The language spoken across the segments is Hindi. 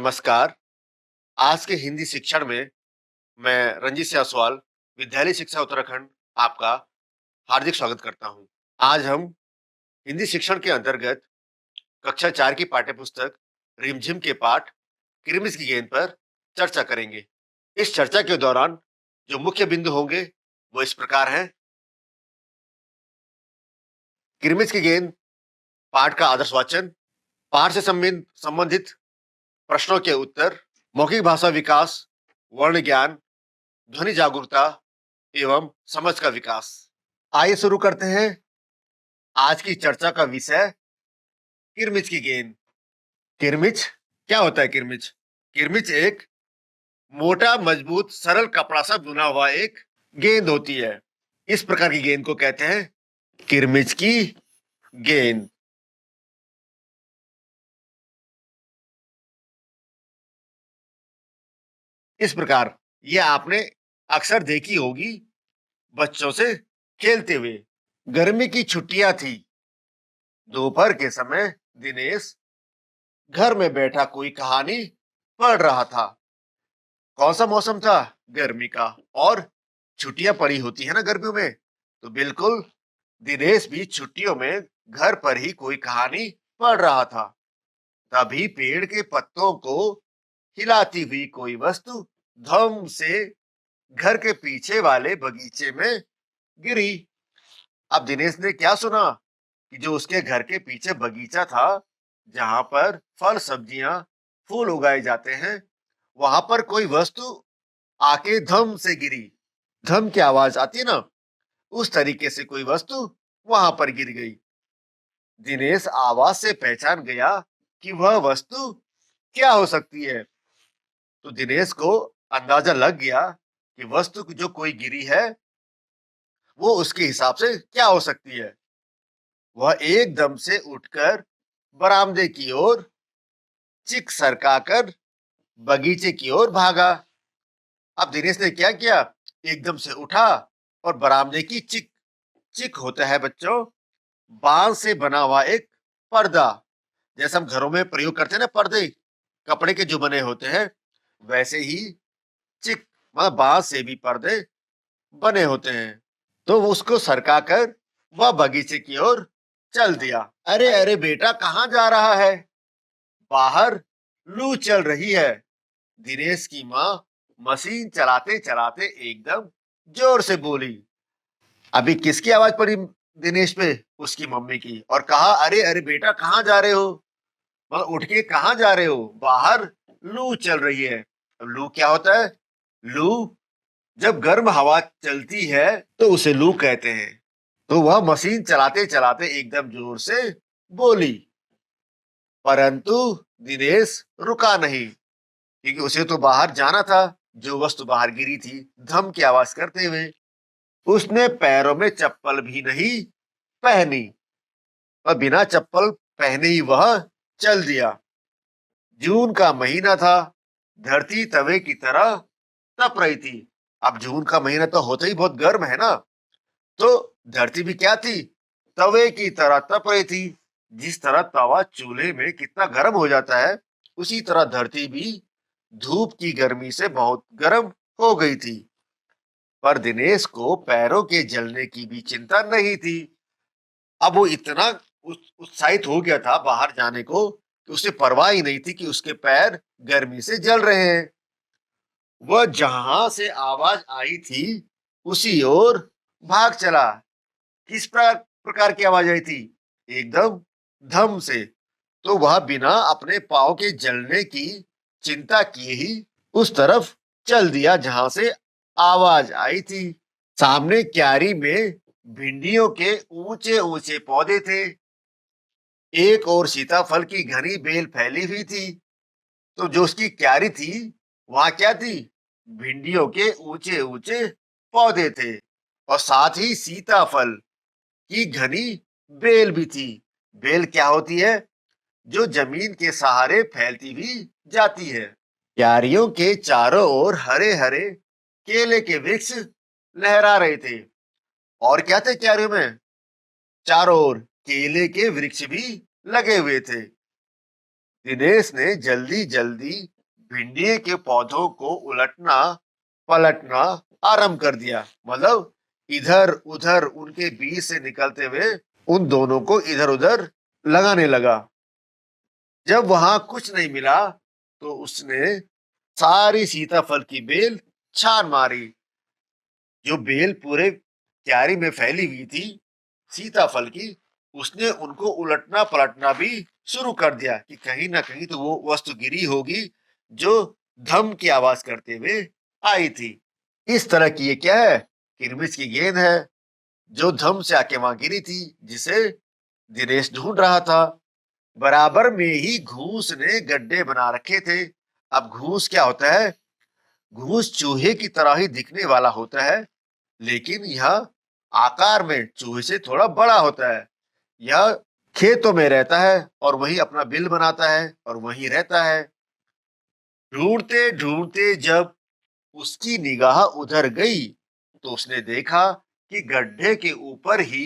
नमस्कार। आज के हिंदी शिक्षण में मैं रंजीत जायसवाल, विद्यालय शिक्षा उत्तराखंड आपका हार्दिक स्वागत करता हूँ। आज हम हिंदी शिक्षण के अंतर्गत कक्षा 4 की पाठ्यपुस्तक रिमझिम के पाठ किरमिज की गेंद पर चर्चा करेंगे। इस चर्चा के दौरान जो मुख्य बिंदु होंगे वो इस प्रकार हैं। किरमिज की गेंद पाठ का आदर्श वाचन, पाठ से संबंधित प्रश्नों के उत्तर, मौखिक भाषा विकास, वर्ण ज्ञान, ध्वनि जागरूकता एवं समझ का विकास। आइए शुरू करते हैं। आज की चर्चा का विषय किरमिज की गेंद। किरमिज क्या होता है? किरमिज एक मोटा, मजबूत, सरल कपड़ा सा बुना हुआ एक गेंद होती है। इस प्रकार की गेंद को कहते हैं किरमिज की गेंद। इस प्रकार ये आपने अक्सर देखी होगी बच्चों से खेलते हुए। गर्मी की छुट्टियां थी। दोपहर के समय दिनेश घर में बैठा कोई कहानी पढ़ रहा था। कौन सा मौसम था? गर्मी का। और छुट्टियां पड़ी होती है ना गर्मियों में, तो बिल्कुल दिनेश भी छुट्टियों में घर पर ही कोई कहानी पढ़ रहा था। तभी पेड़ के पत्तों को हिलाती हुई कोई वस्तु धम से घर के पीछे वाले बगीचे में गिरी। अब दिनेश ने क्या सुना कि जो उसके घर के पीछे बगीचा था, जहां पर फल, सब्जियां, फूल उगाए जाते हैं, वहां पर कोई वस्तु आके धम से गिरी। धम की आवाज आती है ना, उस तरीके से कोई वस्तु वहां पर गिर गई। दिनेश आवाज से पहचान गया कि वह वस्तु क्या हो सकती है। तो दिनेश को अंदाजा लग गया कि वस्तु जो कोई गिरी है वो उसके हिसाब से क्या हो सकती है। वह एकदम से उठकर बरामदे की ओर चिक सरकाकर बगीचे की ओर भागा। अब दिनेश ने क्या किया? एकदम से उठा और बरामदे की चिक, चिक होता है बच्चों बांस से बना हुआ एक पर्दा। जैसे हम घरों में प्रयोग करते हैं ना पर्दे, कपड़े के जो बने होते हैं, वैसे ही चिक मतलब बांस से भी पर्दे बने होते हैं। तो वो उसको सरकाकर वह बगीचे की ओर चल दिया। अरे अरे बेटा, कहाँ जा रहा है? बाहर लू चल रही है। दिनेश की माँ मशीन चलाते चलाते एकदम जोर से बोली। अभी किसकी आवाज पड़ी दिनेश पे? उसकी मम्मी की। और कहा, अरे अरे बेटा, कहाँ जा रहे हो? मतलब उठ के कहाँ जा रहे हो? बाहर लू चल रही है। अब लू क्या होता है? लू जब गर्म हवा चलती है तो उसे लू कहते हैं। तो वह मशीन चलाते चलाते एकदम जोर से बोली, परंतु दिनेश रुका नहीं, क्योंकि उसे तो बाहर जाना था। जो वस्तु बाहर गिरी थी धम की आवाज करते हुए, उसने पैरों में चप्पल भी नहीं पहनी और बिना चप्पल पहने ही वह चल दिया। जून का महीना था। धरती तवे की तरह तप रही थी। अब जून का महीना तो होता ही बहुत गर्म है ना, तो धरती भी क्या थी? तवे की तरह तप रही थी। जिस तरह तवा चूल्हे में कितना गर्म हो जाता है, उसी तरह धरती भी धूप की गर्मी से बहुत गर्म हो गई थी। पर दिनेश को पैरों के जलने की भी चिंता नहीं थी। अब वो इतना उत्साहित हो गया था बाहर जाने को कि उसे परवाह ही नहीं थी कि उसके पैर गर्मी से जल रहे हैं। वह जहां से आवाज आई थी उसी ओर भाग चला। किस प्रकार की आवाज आई थी? एकदम धम से। तो वह बिना अपने पाँव के जलने की चिंता किए ही उस तरफ चल दिया जहां से आवाज आई थी। सामने क्यारी में भिंडियों के ऊंचे ऊंचे पौधे थे। एक और सीताफल की घनी बेल फैली हुई थी। तो जो उसकी क्यारी थी, वहां क्या थी? भिंडियों के ऊंचे ऊंचे पौधे थे और साथ ही सीताफल की घनी बेल भी थी। बेल क्या होती है? जो जमीन के सहारे फैलती हुई जाती है। क्यारियों के चारों ओर हरे हरे केले के वृक्ष लहरा रहे थे। और क्या थे क्यारियों में? चारों ओर केले के वृक्ष भी लगे हुए थे। दिनेश ने जल्दी जल्दी भिंडी के पौधों को उलटना पलटना आरंभ कर दिया। मतलब इधर उधर उनके बीच से निकलते हुए उन दोनों को इधर उधर लगाने लगा। जब वहां कुछ नहीं मिला तो उसने सारी सीताफल की बेल छान मारी। जो बेल पूरे क्यारी में फैली हुई थी सीताफल की, उसने उनको उलटना पलटना भी शुरू कर दिया कि कहीं ना कहीं तो वो वस्तु गिरी होगी जो धम की आवाज करते हुए आई थी। इस तरह की ये क्या है? किरमिच की गेंद है जो धम से आके वहां गिरी थी, जिसे दिनेश ढूंढ रहा था। बराबर में ही घूस ने गड्ढे बना रखे थे। अब घूस क्या होता है? घूस चूहे की तरह ही दिखने वाला होता है, लेकिन यह आकार में चूहे से थोड़ा बड़ा होता है। यह खेतों में रहता है और वही अपना बिल बनाता है और वही रहता है। ढूंढते ढूंढते जब उसकी निगाह उधर गई तो उसने देखा कि गड्ढे के ऊपर ही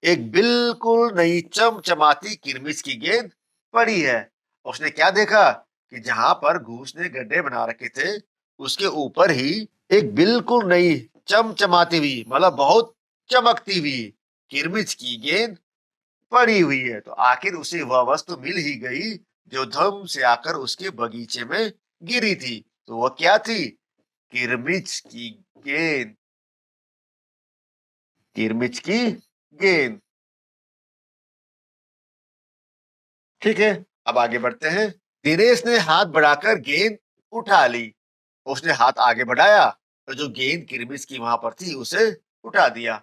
एक बिल्कुल नई चमचमाती किरमिच की गेंद पड़ी है। उसने क्या देखा कि जहां पर घूस ने गड्ढे बना रखे थे उसके ऊपर ही एक बिल्कुल नई चमचमाती हुई, मतलब बहुत चमकती हुई किरमिच की गेंद पड़ी हुई है। तो आखिर उसे वह वस्तु मिल ही गई जो धम से आकर उसके बगीचे में गिरी थी। तो वह क्या थी? किरमिच की गेंद। किरमिच की गेंद। ठीक है, अब आगे बढ़ते हैं। दिनेश ने हाथ बढ़ाकर गेंद उठा ली। उसने हाथ आगे बढ़ाया तो जो गेंद किरमिच की वहां पर थी उसे उठा दिया।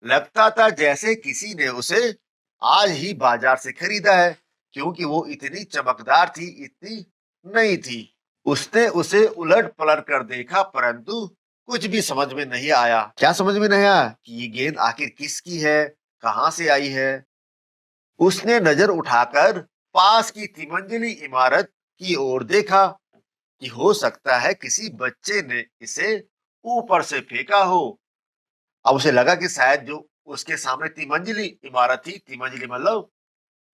लगता था जैसे किसी ने उसे आज ही बाजार से खरीदा है, क्योंकि वो इतनी चमकदार थी, इतनी नई थी। उसने उसे उलट पलट कर देखा, परंतु कुछ भी समझ में नहीं आया। क्या समझ में नहीं आया? कि ये गेंद आखिर किसकी है, कहां से आई है। उसने नजर उठाकर पास की तिमंजिली इमारत की ओर देखा कि हो सकता है किसी बच्चे ने इसे ऊपर से फेंका हो। अब उसे लगा कि शायद जो उसके सामने तिमंजिली इमारत थी, तिमंजिली मतलब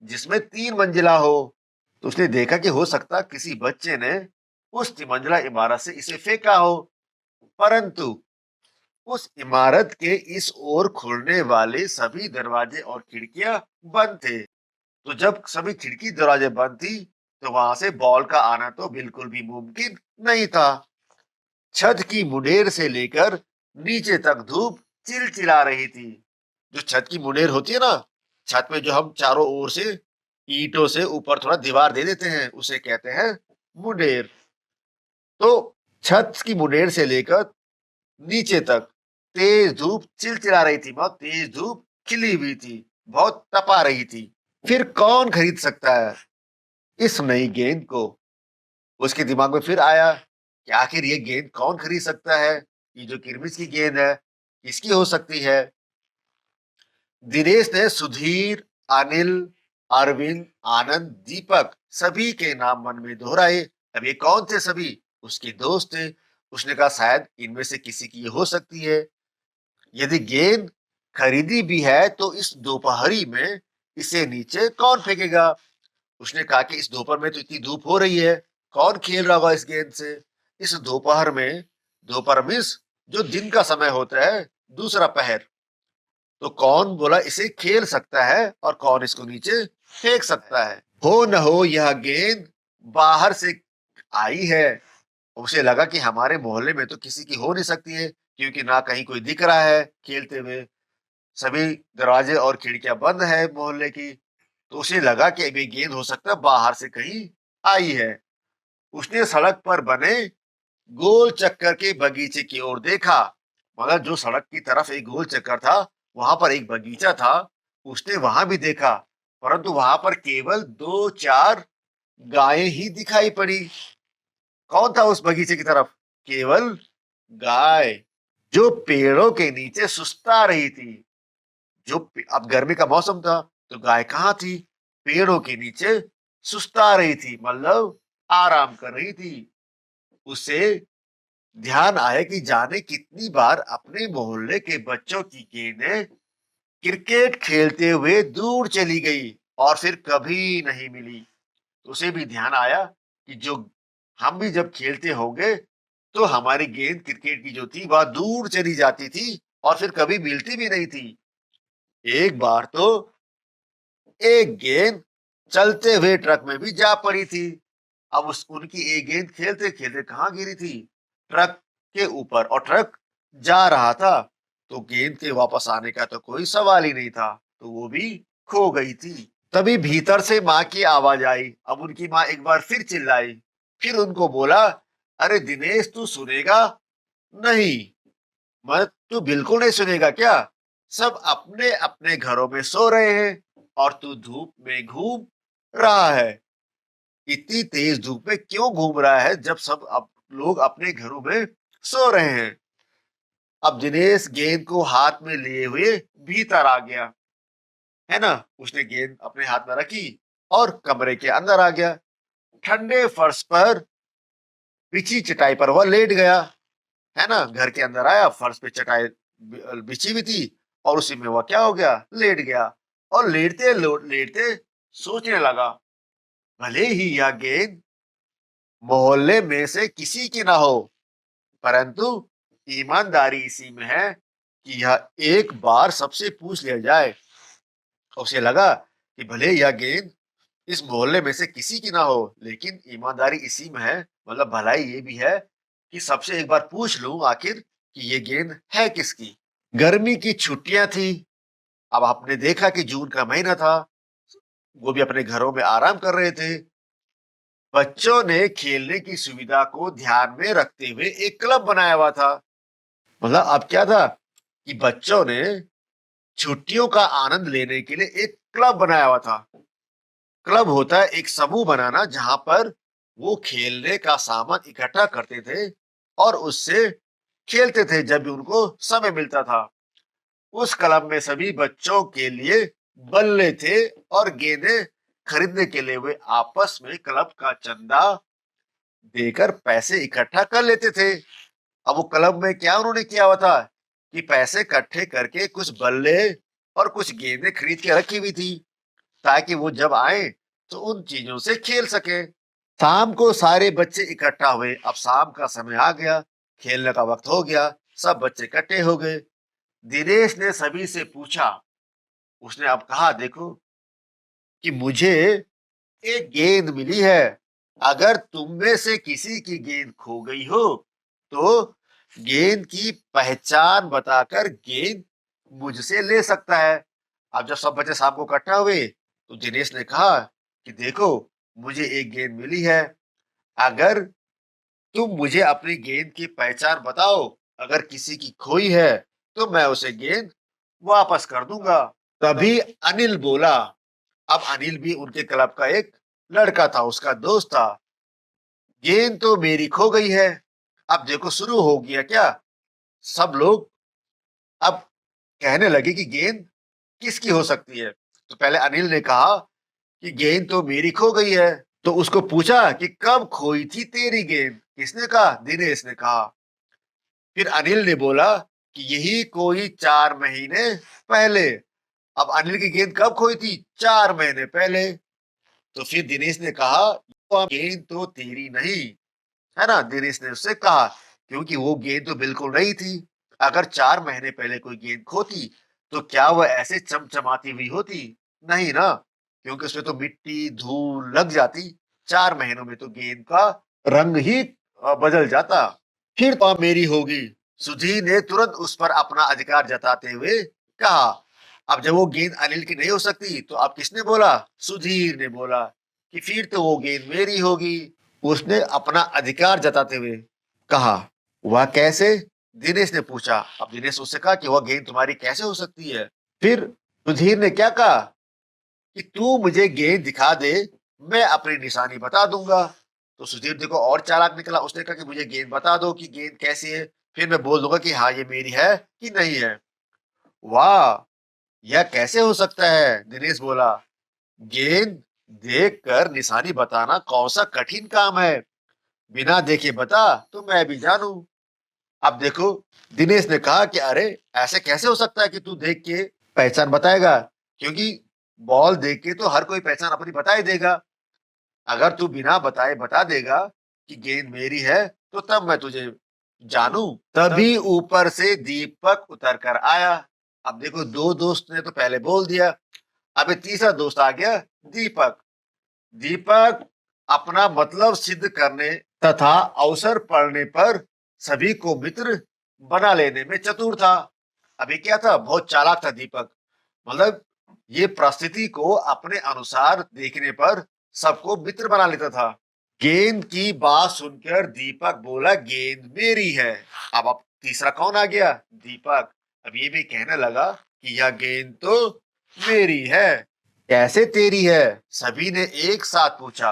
जिसमें 3 मंजिला हो, तो उसने देखा कि हो सकता किसी बच्चे ने उस तिमंजिला इमारत से इसे फेंका हो। परंतु उस इमारत के इस ओर खुलने वाले सभी दरवाजे और खिड़कियां बंद थे। तो जब सभी खिड़की दरवाजे बंद थी तो वहां से बॉल का आना तो बिल्कुल भी मुमकिन नहीं था। छत की मुंडेर से लेकर नीचे तक धूप चिलचिला रही थी। जो छत की मुंडेर होती है ना, छत में जो हम चारों ओर से ईंटों से ऊपर थोड़ा दीवार दे देते हैं, उसे कहते हैं मुंडेर। तो छत की मुंडेर से लेकर नीचे तक तेज धूप चिलचिला रही थी, बहुत तेज धूप खिली हुई थी, बहुत तपा रही थी। फिर कौन खरीद सकता है इस नई गेंद को? उसके दिमाग में फिर आया कि आखिर ये गेंद कौन खरीद सकता है? ये जो किरमिच की गेंद है किसकी हो सकती है? दिनेश ने सुधीर, अनिल, अरविंद, आनंद, दीपक सभी के नाम मन में दोहराए। अब ये कौन थे सभी? उसके दोस्त थे। उसने कहा शायद इनमें से किसी की ये हो सकती है। यदि गेंद खरीदी भी है तो इस दोपहरी में इसे नीचे कौन फेंकेगा? उसने कहा कि इस दोपहर में तो इतनी धूप हो रही है, कौन खेल रहा होगा इस गेंद से इस दोपहर में? दोपहर मीन्स जो दिन का समय होता है, दूसरा पहर। तो कौन बोला इसे खेल सकता है और कौन इसको नीचे फेंक सकता है? हो न हो यह गेंद बाहर से आई है। उसे लगा कि हमारे मोहल्ले में तो किसी की हो नहीं सकती है, क्योंकि ना कहीं कोई दिख रहा है खेलते हुए, सभी दरवाजे और खिड़कियां बंद है मोहल्ले की। तो उसे लगा कि अब ये गेंद हो सकता है बाहर से कहीं आई है। उसने सड़क पर बने गोल चक्कर के बगीचे की ओर देखा। मगर जो सड़क की तरफ एक गोल चक्कर था, वहां पर एक बगीचा था। उसने वहां भी देखा, परंतु वहां पर केवल 2-4 गायें ही दिखाई पड़ी। कौन था उस बगीचे की तरफ? केवल गाय, जो पेड़ों के नीचे सुस्ता रही थी। अब गर्मी का मौसम था, तो गाय कहाँ थी? पेड़ों के नीचे सुस्ता रही थी, मतलब आराम कर रही थी। उसे ध्यान आया कि जाने कितनी बार अपने मोहल्ले के बच्चों की गेंदें क्रिकेट खेलते हुए दूर चली गई और फिर कभी नहीं मिली। तो उसे भी ध्यान आया कि जो हम भी जब खेलते होंगे तो हमारी गेंद क्रिकेट की जो थी वह दूर चली जाती थी और फिर कभी मिलती भी नहीं थी। एक बार तो एक गेंद चलते हुए ट्रक में भी जा पड़ी थी। अब उस उनकी एक गेंद खेलते खेलते कहाँ गिरी थी? ट्रक के ऊपर, और ट्रक जा रहा था तो गेंद के वापस आने का तो कोई सवाल ही नहीं था, तो वो भी खो गई थी। तभी भीतर से माँ की आवाज आई। अब उनकी माँ एक बार फिर चिल्लाई, फिर उनको बोला, अरे दिनेश, तू सुनेगा नहीं? मैं तू बिल्कुल नहीं सुनेगा क्या? सब अपने अपने घरों में सो रहे हैं और तू धूप में घूम रहा है। इतनी तेज धूप में क्यों घूम रहा है जब सब लोग अपने घरों में सो रहे हैं? अब दिनेश गेंद को हाथ में लिए हुए भीतर आ गया, है ना? उसने गेंद अपने हाथ में रखी और कमरे के अंदर आ गया। ठंडे फर्श पर बिछी चटाई पर वह लेट गया, है ना? घर के अंदर आया, फर्श पे चटाई बिछी हुई थी और उसी में वह क्या हो गया? लेट गया। और लेटते सोचने लगा, भले ही यह गेंद मोहल्ले में से किसी की ना हो, परंतु ईमानदारी इसी में है कि यह एक बार सबसे पूछ लिया जाए। उसे लगा कि भले यह गेंद इस मोहल्ले में से किसी की ना हो, लेकिन ईमानदारी इसी में है, मतलब भलाई ये भी है कि सबसे एक बार पूछ लूं आखिर कि ये गेंद है किसकी। गर्मी की छुट्टियां थी। अब आपने देखा कि जून का महीना था, वो भी अपने घरों में आराम कर रहे थे। बच्चों ने खेलने की सुविधा को ध्यान में रखते हुए एक क्लब बनाया हुआ था। मतलब अब क्या था कि बच्चों ने छुट्टियों का आनंद लेने के लिए एक क्लब बनाया हुआ था। क्लब होता है एक समूह बनाना जहां पर वो खेलने का सामान इकट्ठा करते थे और उससे खेलते थे जब भी उनको समय मिलता था। उस क्लब में सभी बच्चों के लिए बल्ले थे और गेंदें खरीदने के लिए वे आपस में क्लब का चंदा देकर पैसे इकट्ठा कर लेते थे। अब वो क्लब में क्या उन्होंने किया हुआ था कि पैसे इकट्ठे करके कुछ बल्ले और कुछ गेंदें खरीद के रखी हुई थी ताकि वो जब आए तो उन चीजों से खेल सके। शाम को सारे बच्चे इकट्ठा हुए। अब शाम का समय आ गया, खेलने का वक्त हो गया, सब बच्चे इकट्ठे हो गए। दिनेश ने सभी से पूछा, उसने अब कहा, देखो कि मुझे एक गेंद मिली है। अगर तुम में से किसी की गेंद खो गई हो तो गेंद की पहचान बताकर गेंद मुझसे ले सकता है। अब जब सब बच्चे शाम को इकट्ठा हुए तो दिनेश ने कहा कि देखो, मुझे एक गेंद मिली है। अगर तुम मुझे अपनी गेंद की पहचान बताओ, अगर किसी की खोई है तो मैं उसे गेंद वापस कर दूंगा। तभी अनिल बोला। अब अनिल भी उनके क्लब का एक लड़का था, उसका दोस्त था। गेंद तो मेरी खो गई है। अब देखो शुरू हो गया क्या? सब लोग अब कहने लगे कि गेंद किसकी हो सकती है। तो पहले अनिल ने कहा कि गेंद तो मेरी खो गई है। तो उसको पूछा कि कब खोई थी तेरी गेंद? किसने कहा? दिनेश ने कहा। फिर अनिल ने बोला कि यही कोई 4 महीने पहले। अब अनिल की गेंद कब खोई थी? 4 महीने पहले। तो फिर दिनेश ने कहा, "वो गेंद तो तेरी नहीं, है ना?" दिनेश ने उससे कहा, क्योंकि वो गेंद तो बिल्कुल नहीं थी। अगर 4 महीने पहले कोई गेंद खोती तो क्या वह ऐसे चमचमाती हुई होती? नहीं ना, क्योंकि उसमें तो मिट्टी धूल लग जाती। 4 महीनों में तो गेंद का रंग ही बदल जाता। फिर तो मेरी होगी। सुधीर ने तुरंत उस पर अपना अधिकार जताते हुए कहा। अब जब वो गेंद अनिल की नहीं हो सकती तो अब किसने बोला? सुधीर ने बोला कि फिर तो वो गेंद मेरी होगी। उसने अपना अधिकार जताते हुए कहा। वह कैसे? दिनेश ने पूछा। अब दिनेश उससे कहा कि वह गेंद तुम्हारी कैसे हो सकती है? फिर सुधीर ने क्या कहा कि तू मुझे गेंद दिखा दे, मैं अपनी निशानी बता दूंगा। तो सुधीर देखो और चालाक निकला, उसने कहा कि मुझे गेंद बता दो कि गेंद कैसी है, फिर मैं बोल दूंगा कि हाँ ये मेरी है कि नहीं है। वाह, यह कैसे हो सकता है? दिनेश बोला। गेंद देखकर निशानी बताना कौन सा कठिन काम है? बिना देखे बता तो मैं भी जानूं। अब देखो, दिनेश ने कहा कि अरे, ऐसे कैसे हो सकता है कि तू देख के पहचान बताएगा? क्योंकि बॉल देख के तो हर कोई पहचान अपनी बता ही देगा। अगर तू बिना बताए बता देगा कि गेंद मेरी है तो तब मैं तुझे जानू। तभी ऊपर से दीपक उतर कर आया। अब देखो, दो दोस्त ने तो पहले बोल दिया, अब ये तीसरा दोस्त आ गया, दीपक। दीपक अपना मतलब सिद्ध करने तथा अवसर पड़ने पर सभी को मित्र बना लेने में चतुर था। अभी क्या था, बहुत चालाक था दीपक। मतलब ये परिस्थिति को अपने अनुसार देखने पर सबको मित्र बना लेता था। गेंद की बात सुनकर दीपक बोला, गेंद मेरी है। अब तीसरा कौन आ गया, दीपक। अब ये भी कहने लगा कि यह गेंद तो मेरी है। कैसे तेरी है, सभी ने एक साथ पूछा।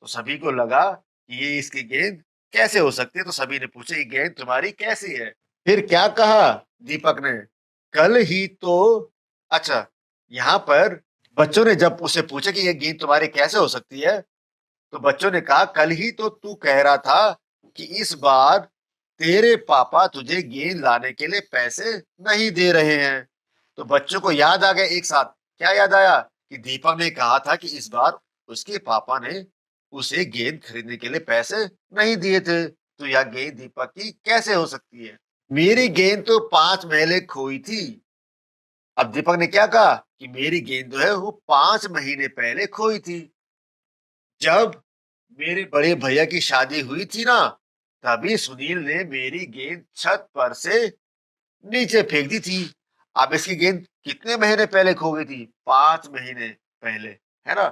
तो सभी को लगा कि ये इसकी गेंद कैसे हो सकती है, तो सभी ने पूछा ये गेंद तुम्हारी कैसी है। फिर क्या कहा दीपक ने, कल ही तो। अच्छा, यहाँ पर बच्चों ने जब उससे पूछा कि ये गेंद तुम्हारी कैसे हो सकती है, तो बच्चों ने कहा, कल ही तो तू कह रहा था कि इस बार तेरे पापा तुझे गेंद लाने के लिए पैसे नहीं दे रहे हैं। तो बच्चों को याद आ गया एक साथ। क्या याद आया, कि दीपक ने कहा था कि इस बार उसके पापा ने उसे गेंद खरीदने के लिए पैसे नहीं दिए थे, तो यह गेंद दीपक की कैसे हो सकती है। मेरी गेंद तो 5 महीने खोई थी। अब दीपक ने क्या कहा कि मेरी गेंद जो है वो 5 महीने पहले खोई थी। जब मेरे बड़े भैया की शादी हुई थी ना, तभी सुनील ने मेरी गेंद छत पर से नीचे फेंक दी थी। अब इसकी गेंद कितने महीने पहले खो गई थी, 5 महीने पहले, है ना।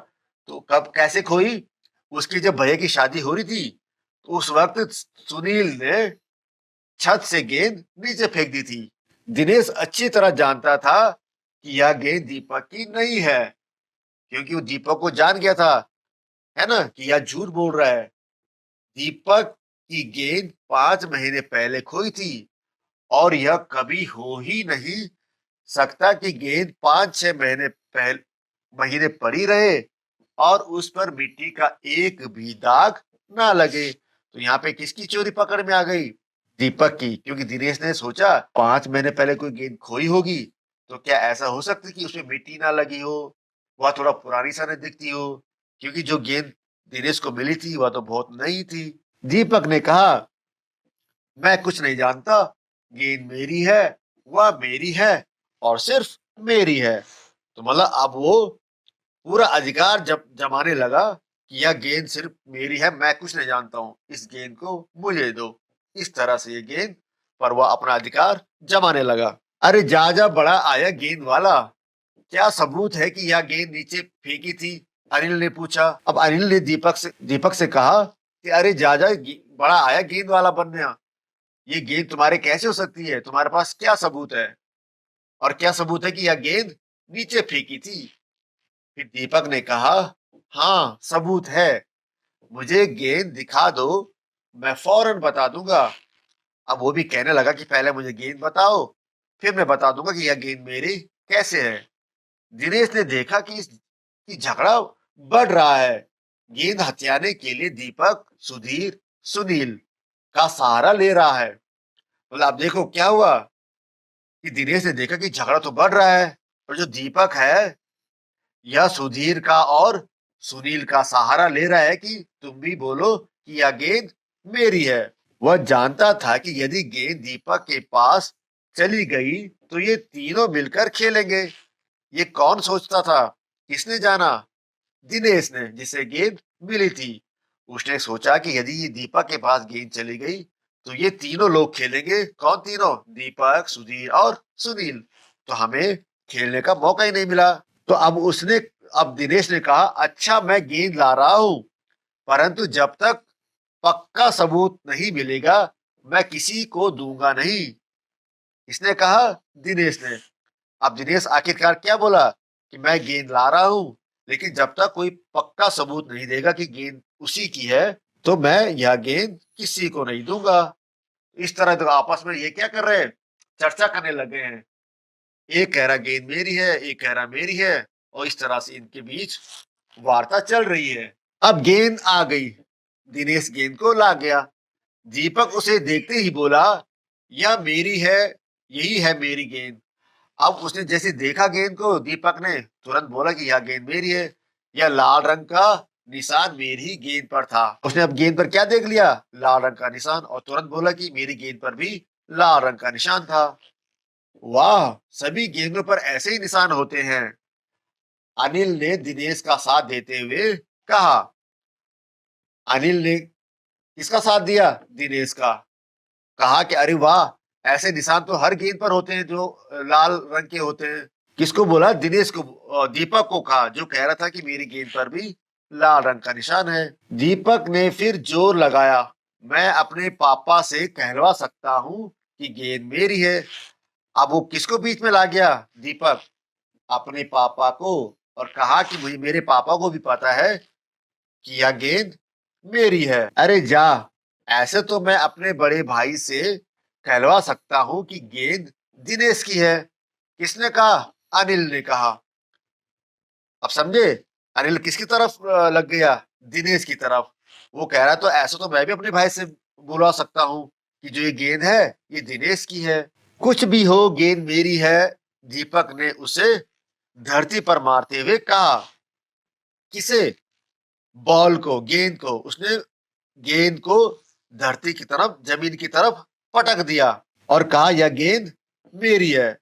तो कब कैसे खोई, उसकी जब भैया की शादी हो रही थी, तो उस वक्त सुनील ने छत से गेंद नीचे फेंक दी थी। दिनेश अच्छी तरह जानता था कि यह गेंद दीपक की नहीं है, क्योंकि वो दीपक को जान गया था, है ना, कि यह झूठ बोल रहा है। दीपक की गेंद 5 महीने पहले खोई थी, और यह कभी हो ही नहीं सकता कि गेंद 5-6 महीने पड़ी रहे और उस पर मिट्टी का एक भी दाग ना लगे। तो यहाँ पे किसकी चोरी पकड़ में आ गई, दीपक की। क्योंकि दिनेश ने सोचा 5 महीने पहले कोई गेंद खोई होगी, तो क्या ऐसा हो सकता है कि उसमें मिट्टी ना लगी हो, वह थोड़ा पुरानी सा न दिखती हो, क्योंकि जो गेंद दिनेश को मिली थी वह तो बहुत नई थी। दीपक ने कहा, मैं कुछ नहीं जानता, गेंद मेरी है, वह मेरी है, और सिर्फ मेरी है। तो मतलब अब वो पूरा अधिकार जब जमाने लगा कि यह गेंद सिर्फ मेरी है, मैं कुछ नहीं जानता हूँ, इस गेंद को मुझे दो। इस तरह से ये गेंद पर वह अपना अधिकार जमाने लगा। अरे जा जा बड़ा आया गेंद वाला, क्या सबूत है कि यह गेंद नीचे फेंकी थी, अनिल ने पूछा। अब अनिल ने दीपक से कहा कि अरे जा जा बड़ा आया गेंद वाला बनने, ये गेंद तुम्हारे कैसे हो सकती है, तुम्हारे पास क्या सबूत है, और क्या सबूत है कि यह गेंद नीचे फेंकी थी। फिर दीपक ने कहा, हाँ सबूत है, मुझे गेंद दिखा दो, मैं फौरन बता दूंगा। अब वो भी कहने लगा कि पहले मुझे गेंद बताओ, फिर मैं बता दूंगा कि यह गेंद मेरी कैसे है। दिनेश ने देखा कि झगड़ा बढ़ रहा है। गेंद हथियाने के लिए दीपक सुधीर सुनील का सहारा ले रहा है। मतलब अब देखो क्या हुआ, कि दिनेश ने देखा कि झगड़ा तो बढ़ रहा है, और जो दीपक है यह सुधीर का और सुनील का सहारा ले रहा है कि तुम भी बोलो कि यह गेंद मेरी है। वह जानता था कि यदि गेंद दीपक के पास चली गई तो ये तीनों मिलकर खेलेंगे। ये कौन सोचता था, किसने जाना, दिनेश ने, जिसे गेंद मिली थी। उसने सोचा कि यदि ये दीपक के पास गेंद चली गई तो ये तीनों लोग खेलेंगे। कौन तीनों, दीपक सुधीर और सुनील, तो हमें खेलने का मौका ही नहीं मिला। तो अब दिनेश ने कहा, अच्छा मैं गेंद ला रहा हूं, परंतु जब तक पक्का सबूत नहीं मिलेगा मैं किसी को दूंगा नहीं। इसने कहा, दिनेश ने। अब दिनेश आखिरकार क्या बोला, कि मैं गेंद ला रहा हूं, लेकिन जब तक कोई पक्का सबूत नहीं देगा कि गेंद उसी की है तो मैं यह गेंद किसी को नहीं दूंगा। इस तरह तो आपस में ये क्या कर रहे हैं, चर्चा करने लगे हैं। एक कह रहा गेंद मेरी है, एक कह रहा मेरी है, और इस तरह से इनके बीच वार्ता चल रही है। अब गेंद आ गई, दिनेश गेंद को ला गया। दीपक उसे देखते ही बोला, यह मेरी है, यही है मेरी गेंद। अब उसने जैसे देखा गेंद को, दीपक ने तुरंत बोला कि यह गेंद मेरी है। यह लाल रंग का निशान मेरी गेंद पर था। उसने अब गेंद पर क्या देख लिया? लाल रंग का निशान, और तुरंत बोला कि मेरी गेंद पर भी लाल रंग का निशान था। वाह, सभी गेंदों पर ऐसे ही निशान होते हैं। अनिल ने दिनेश का साथ देते हुए कहा। अनिल ने किसका साथ दिया? दिनेश का। कहा कि अरे वाह, ऐसे निशान तो हर गेंद पर होते हैं जो लाल रंग के होते हैं। किसको बोला? दिनेश को, दीपक को कहा, जो कह रहा था कि मेरी गेंद पर भी लाल रंग का निशान है। दीपक ने फिर जोर लगाया, मैं अपने पापा से कहलवा सकता हूँ कि गेंद मेरी है। अब वो किसको बीच में ला गया? दीपक अपने पापा को, और कहा कि मुझे, मेरे पापा को भी पता है कि यह गेंद मेरी है। अरे जा, ऐसे तो मैं अपने बड़े भाई से कहलवा सकता हूँ कि गेंद दिनेश की है। किसने कहा? अनिल ने कहा। अब समझे? अनिल किसकी तरफ लग गया? दिनेश की तरफ। वो कह रहा है तो ऐसा तो मैं भी अपने भाई से बुलवा सकता हूँ कि जो ये गेंद है ये दिनेश की है। कुछ भी हो, गेंद मेरी है, दीपक ने उसे धरती पर मारते हुए कहा। किसे? बॉल को, गेंद को। उसने गेंद को धरती की तरफ, जमीन की तरफ पटक दिया और कहा यह गेंद मेरी है।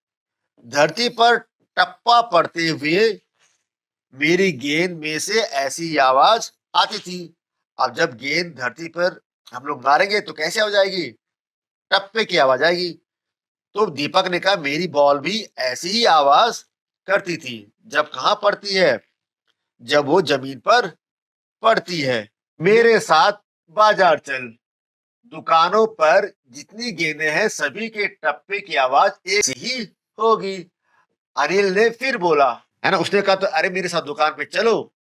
धरती पर टप्पा पड़ते हुए मेरी गेंद में से ऐसी आवाज आती थी। अब जब गेंद धरती पर हम लोग मारेंगे तो कैसे आवाज आएगी? टप्पे की आवाज आएगी। तो दीपक ने कहा मेरी बॉल भी ऐसी ही आवाज करती थी। जब कहाँ पड़ती है? जब वो जमीन पर पड़ती है। मेरे साथ बाजार चल, दुकानों पर जितनी गेंदें हैं सभी के टप्पे की आवाज एक सी ही होगी। अनिल ने फिर बोला, है ना, उसने कहा तो अरे मेरे साथ दुकान पे चलो।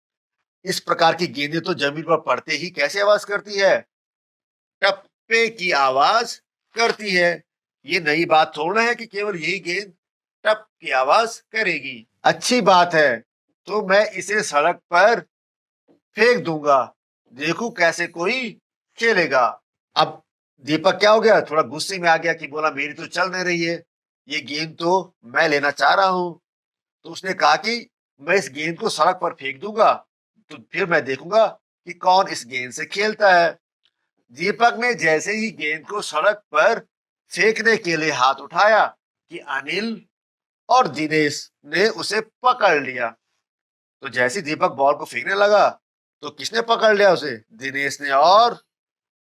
इस प्रकार की गेंदें तो जमीन पर पड़ते ही कैसे आवाज करती है? टप्पे की आवाज करती है। ये नई बात थोड़ा है कि केवल यही गेंद टप की आवाज करेगी। अच्छी बात है, तो मैं इसे सड़क पर फेंक दूंगा, देखू कैसे कोई खेलेगा। अब दीपक क्या हो गया? थोड़ा गुस्से में आ गया कि बोला मेरी तो चल नहीं रही है, ये गेंद तो मैं लेना चाह रहा हूं। तो उसने कहा कि मैं इस गेंद को सड़क पर फेंक दूंगा, तो फिर मैं देखूंगा कि कौन इस गेंद से खेलता है। दीपक ने जैसे ही गेंद को सड़क पर फेंकने के लिए हाथ उठाया कि अनिल और दिनेश ने उसे पकड़ लिया। तो जैसे ही दीपक बॉल को फेंकने लगा तो किसने पकड़ लिया उसे? दिनेश ने और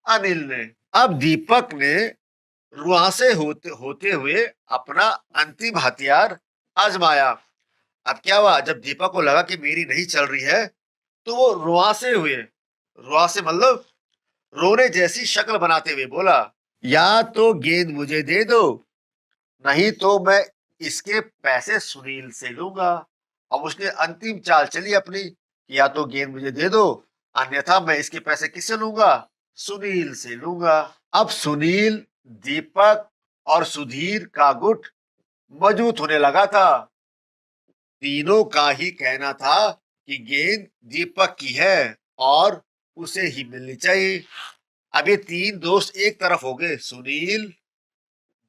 अनिल ने। अब दीपक ने रुआंसे होते होते हुए अपना अंतिम हथियार आजमाया। अब क्या हुआ? जब दीपक को लगा कि मेरी नहीं चल रही है तो वो रुआंसे हुए। रुआंसे मतलब रोने जैसी शक्ल बनाते हुए बोला, या तो गेंद मुझे दे दो, नहीं तो मैं इसके पैसे सुनील से लूंगा। अब उसने अंतिम चाल चली अपनी कि या तो गेंद मुझे दे दो, अन्यथा मैं इसके पैसे किससे लूंगा? सुनील से लूंगा। अब सुनील, दीपक और सुधीर का गुट मजबूत होने लगा था। तीनों का ही कहना था कि गेंद दीपक की है और उसे ही मिलनी चाहिए। अब ये तीन दोस्त एक तरफ हो गए, सुनील,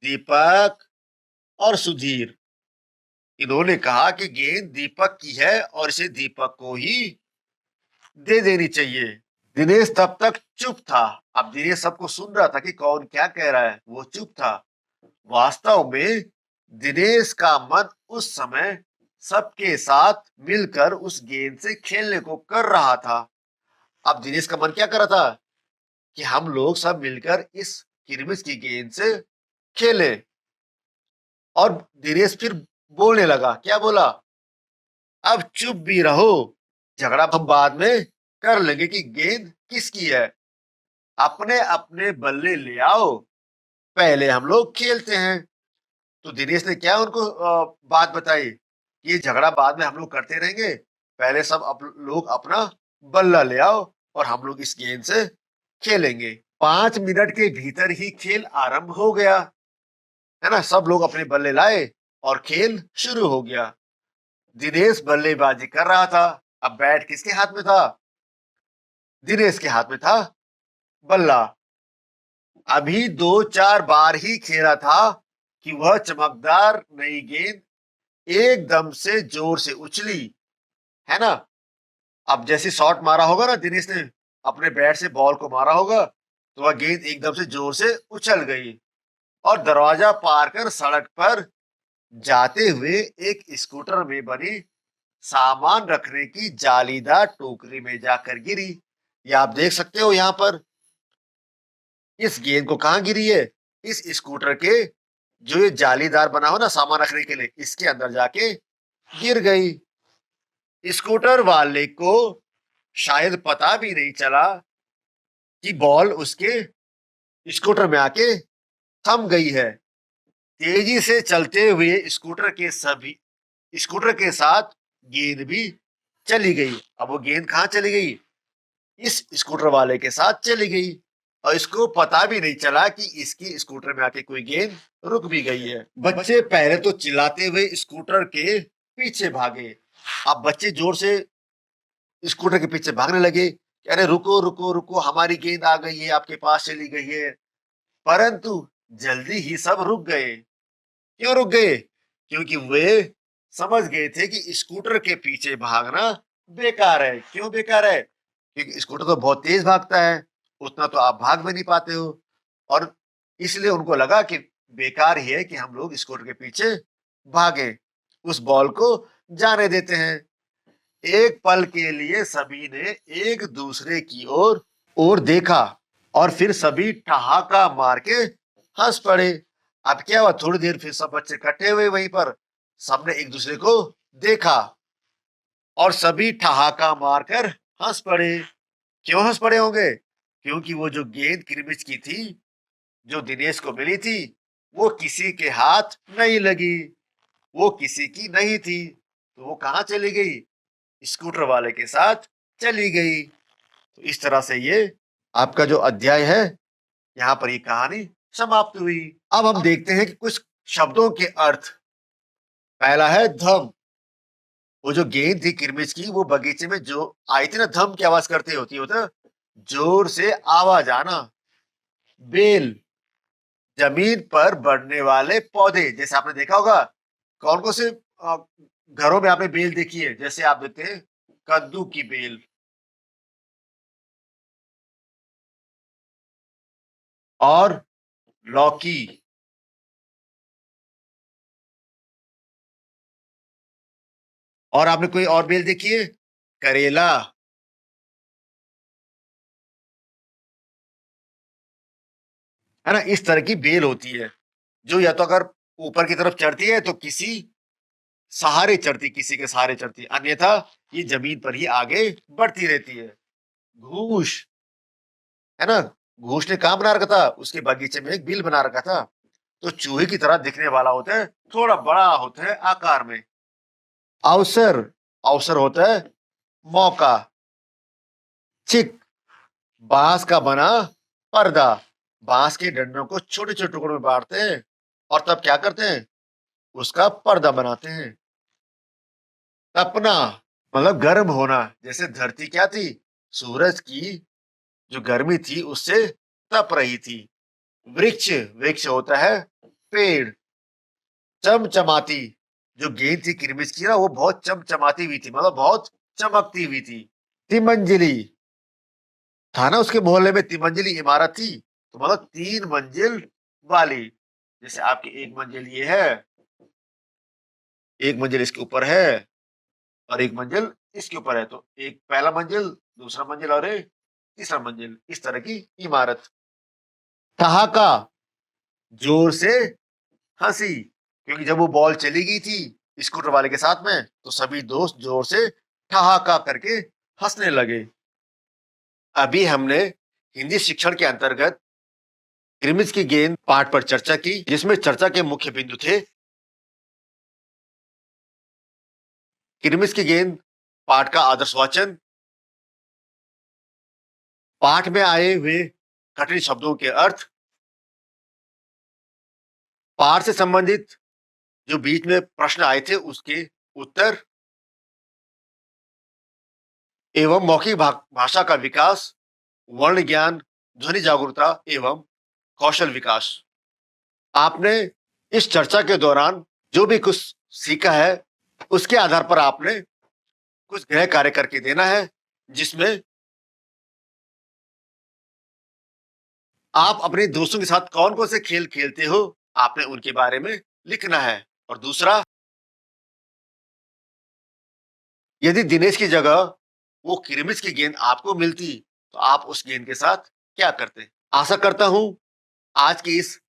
दीपक और सुधीर। इन्होंने कहा कि गेंद दीपक की है और इसे दीपक को ही दे देनी चाहिए। दिनेश तब तक चुप था। अब दिनेश सबको सुन रहा था कि कौन क्या कह रहा है, वो चुप था। वास्तव में दिनेश का मन उस समय सबके साथ मिलकर उस गेंद से खेलने को कर रहा था। अब दिनेश का मन क्या कर रहा था कि हम लोग सब मिलकर इस किरमिस की गेंद से खेलें। और दिनेश फिर बोलने लगा। क्या बोला? अब चुप भी रहो, झगड़ा हम बाद में कर लेंगे कि गेंद किसकी है। अपने अपने बल्ले ले आओ, पहले हम लोग खेलते हैं। तो दिनेश ने क्या उनको बात बताई कि ये झगड़ा बाद में हम लोग करते रहेंगे, पहले सब लोग अपना बल्ला ले आओ और हम लोग इस गेंद से खेलेंगे। 5 मिनट के भीतर ही खेल आरंभ हो गया, है ना। सब लोग अपने बल्ले लाए और खेल शुरू हो गया। दिनेश बल्लेबाजी कर रहा था। अब बैट किसके हाथ में था? दिनेश के हाथ में था बल्ला। अभी 2-4 बार ही खेला था कि वह चमकदार नई गेंद एकदम से जोर से उछली, है ना, अब जैसे शॉट मारा होगा ना दिनेश ने, अपने बैट से बॉल को मारा होगा, तो वह गेंद एकदम से जोर से उछल गई और दरवाजा पार कर सड़क पर जाते हुए एक स्कूटर में बनी सामान रखने की जालीदार टोकरी में जाकर गिरी। ये आप देख सकते हो यहाँ पर। इस गेंद को कहाँ गिरी है? इस स्कूटर के जो ये जालीदार बना हो ना सामान रखने के लिए, इसके अंदर जाके गिर गई। स्कूटर वाले को शायद पता भी नहीं चला कि बॉल उसके स्कूटर में आके थम गई है। तेजी से चलते हुए स्कूटर के साथ गेंद भी चली गई। अब वो गेंद कहाँ चली गई? इस स्कूटर वाले के साथ चली गई और इसको पता भी नहीं चला कि इसकी स्कूटर में आके कोई गेंद रुक भी गई है। बच्चे पहले तो चिल्लाते हुए स्कूटर के पीछे भागे। अब बच्चे जोर से स्कूटर के पीछे भागने लगे कि अरे रुको रुको रुको, हमारी गेंद आ गई है, आपके पास चली गई है। परंतु जल्दी ही सब रुक गए। क्यों रुक गए? क्योंकि वे समझ गए थे कि स्कूटर के पीछे भागना बेकार है। क्यों बेकार है? क्योंकि स्कूटर तो बहुत तेज भागता है, उतना तो आप भाग भी नहीं पाते हो। और इसलिए उनको लगा कि बेकार ही है कि हम लोग स्कूटर के पीछे भागे, उस बॉल को जाने देते हैं। एक पल के लिए सभी ने एक दूसरे की ओर देखा और फिर सभी ठहाका मार के हंस पड़े। अब क्या हुआ, थोड़ी देर फिर सब बच्चे इकट्ठे हुए वहीं पर, सबने एक दूसरे को देखा और सभी ठहाका मारकर हंस पड़े। क्यों हंस पड़े होंगे? क्योंकि वो जो गेंद क्रिमिच की थी, जो दिनेश को मिली थी, वो किसी के हाथ नहीं लगी, वो किसी की नहीं थी, तो वो कहाँ चली गई? स्कूटर वाले के साथ चली गई। तो इस तरह से ये आपका जो अध्याय है, यहाँ पर ये कहानी समाप्त हुई। अब हम देखते हैं कि कुछ शब्दों के अर्थ। पहला है धम। वो जो गेंद थी किरमिच की, वो बगीचे में जो आई थी ना, धम की आवाज करती होती होता, जोर से आवाज आना। बेल, जमीन पर बढ़ने वाले पौधे। जैसे आपने देखा होगा कौन कौन से घरों में आपने बेल देखी है? जैसे आप देखते हैं कद्दू की बेल और लौकी। और आपने कोई और बेल देखी है? करेला। है ना, इस तरह की बेल होती है जो या तो अगर ऊपर की तरफ चढ़ती है तो किसी सहारे चढ़ती, किसी के सहारे चढ़ती है, अन्यथा ये जमीन पर ही आगे बढ़ती रहती है। घूस, है ना, घूस ने कहाँ बना रखा था? उसके बगीचे में एक बिल बना रखा था। तो चूहे की तरह दिखने वाला होता है, थोड़ा बड़ा होता है आकार में। अवसर, अवसर होता है मौका। चिक, बांस का बना पर्दा। बांस के डंडों को छोटे छोटे टुकड़ों में बांटते हैं और तब क्या करते हैं? उसका पर्दा बनाते हैं। तपना, मतलब गर्म होना। जैसे धरती क्या थी? सूरज की जो गर्मी थी उससे तप रही थी। वृक्ष, वृक्ष होता है पेड़। चमचमाती, जो गेंद थी किरमिच की ना, वो बहुत चमचमाती हुई थी, मतलब बहुत चमकती हुई थी। तिमंजिली, था ना उसके मोहल्ले में तिमंजिली इमारत थी, तो मतलब 3 मंजिल वाली। जैसे आपकी एक मंजिल ये है, एक मंजिल इसके ऊपर है और एक मंजिल इसके ऊपर है, तो एक पहला मंजिल, दूसरा मंजिल और एक तीसरा मंजिल, इस तरह की इमारत। ठहाका, जोर से हंसी, क्योंकि जब वो बॉल चली गई थी स्कूटर वाले के साथ में, तो सभी दोस्त जोर से ठहाका करके हंसने लगे। अभी हमने हिंदी शिक्षण के अंतर्गत क्रिमिज की गेंद पाठ पर चर्चा की, जिसमें चर्चा के मुख्य बिंदु थे क्रिमिज की गेंद पाठ का आदर्श वाचन, पाठ में आए हुए कठिन शब्दों के अर्थ, पाठ से संबंधित जो बीच में प्रश्न आए थे उसके उत्तर, एवं मौखिक भाषा का विकास, वर्ण ज्ञान, ध्वनि जागरूकता एवं कौशल विकास। आपने इस चर्चा के दौरान जो भी कुछ सीखा है, उसके आधार पर आपने कुछ गृह कार्य करके देना है। जिसमें आप अपने दोस्तों के साथ कौन-कौन से खेल खेलते हो, आपने उनके बारे में लिखना है। और दूसरा, यदि दिनेश की जगह वो किरमिज की गेंद आपको मिलती, तो आप उस गेंद के साथ क्या करते? आशा करता हूँ आज की इस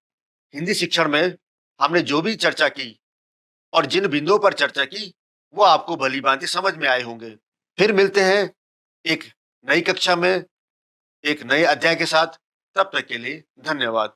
हिंदी शिक्षण में हमने जो भी चर्चा की और जिन बिंदुओं पर चर्चा की, वो आपको भली-भांति समझ में आए होंगे। फिर मिलते हैं एक नई कक्षा में, एक नए अध्याय के साथ। तब तक के लिए धन्यवाद।